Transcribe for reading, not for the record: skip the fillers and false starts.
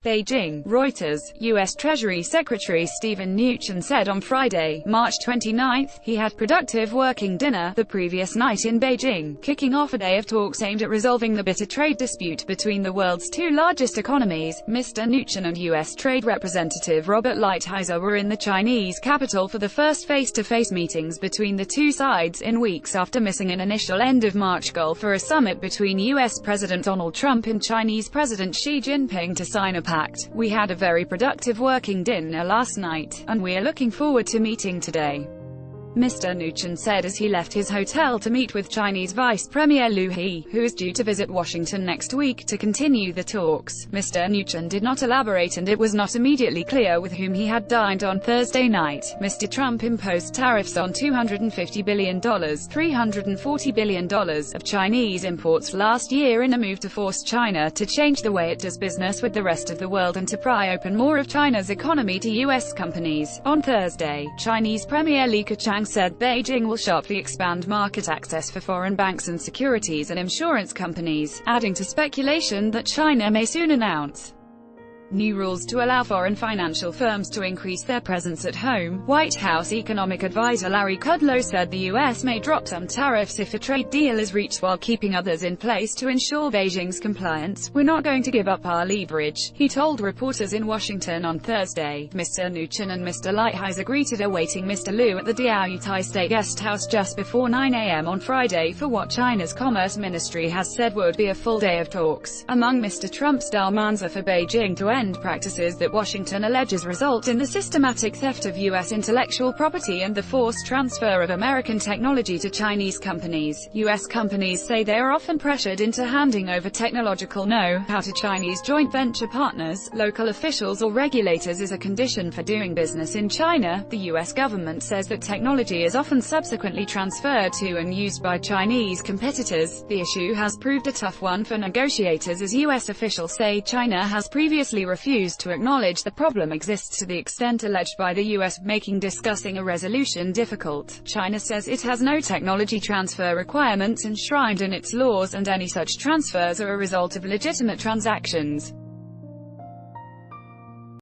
Beijing, Reuters. U.S. Treasury Secretary Steven Mnuchin said on Friday, March 29, he had productive working dinner the previous night in Beijing, kicking off a day of talks aimed at resolving the bitter trade dispute between the world's two largest economies. Mr. Mnuchin and U.S. Trade Representative Robert Lighthizer were in the Chinese capital for the first face-to-face meetings between the two sides in weeks after missing an initial end-of-March goal for a summit between U.S. President Donald Trump and Chinese President Xi Jinping to sign a pact. "We had a very productive working dinner last night, and we're looking forward to meeting today," Mr. Mnuchin said as he left his hotel to meet with Chinese Vice Premier Liu He, who is due to visit Washington next week to continue the talks. Mr. Mnuchin did not elaborate, and it was not immediately clear with whom he had dined on Thursday night. Mr. Trump imposed tariffs on $250 billion, $340 billion of Chinese imports last year in a move to force China to change the way it does business with the rest of the world and to pry open more of China's economy to U.S. companies. On Thursday, Chinese Premier Li Keqiang said Beijing will sharply expand market access for foreign banks and securities and insurance companies, adding to speculation that China may soon announce new rules to allow foreign financial firms to increase their presence at home. White House economic advisor Larry Kudlow said the U.S. may drop some tariffs if a trade deal is reached while keeping others in place to ensure Beijing's compliance. "We're not going to give up our leverage," he told reporters in Washington on Thursday. Mr. Mnuchin and Mr. Lighthizer greeted awaiting Mr. Liu at the Diaoyutai State Guest House just before 9 a.m. on Friday for what China's Commerce Ministry has said would be a full day of talks. Among Mr. Trump's demands are for Beijing to end practices that Washington alleges result in the systematic theft of U.S. intellectual property and the forced transfer of American technology to Chinese companies. U.S. companies say they are often pressured into handing over technological know-how to Chinese joint venture partners, local officials or regulators as a condition for doing business in China. The U.S. government says that technology is often subsequently transferred to and used by Chinese competitors. The issue has proved a tough one for negotiators, as U.S. officials say China has previously refused to acknowledge the problem exists to the extent alleged by the U.S., making discussing a resolution difficult. China says it has no technology transfer requirements enshrined in its laws, and any such transfers are a result of legitimate transactions.